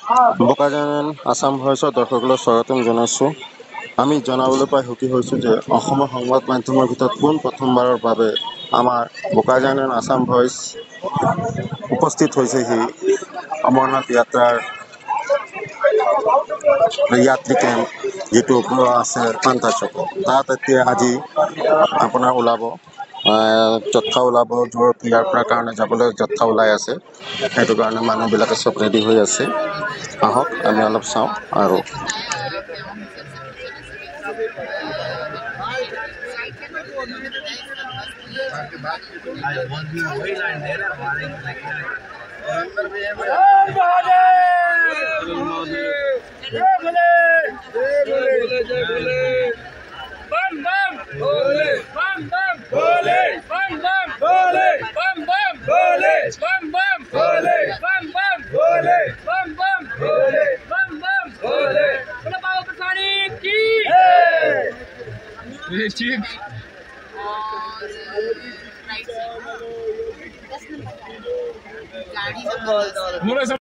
বোকাজান আসাম ভয়েসৰ দৰ্শকলৈ স্বাগতম জনাইছোঁ। আমি জনাবলৈ পাই সুখী হৈছোঁ যে অসমৰ সংবাদ মাধ্যমৰ ভিতৰত প্ৰথমবাৰৰ বাবে আমাৰ বোকাজান আসাম ভইচ উপস্থিত হৈছেহি অমৰনাথ যাত্ৰাৰ যাত্ৰী কেম্প যেটো আছে পান্তা চকত। তাত এতিয়া আজি আপোনাৰ ওলাব জত্থা ওলাব, য'ত ইয়াৰ পৰা কাৰণে যাবলৈ জত্থা ওলাই আছে। সেইটো কাৰণে মানুহবিলাকে চব ৰেডি হৈ আছে। আহক আমি অলপ চাওঁ আৰু गाड़ी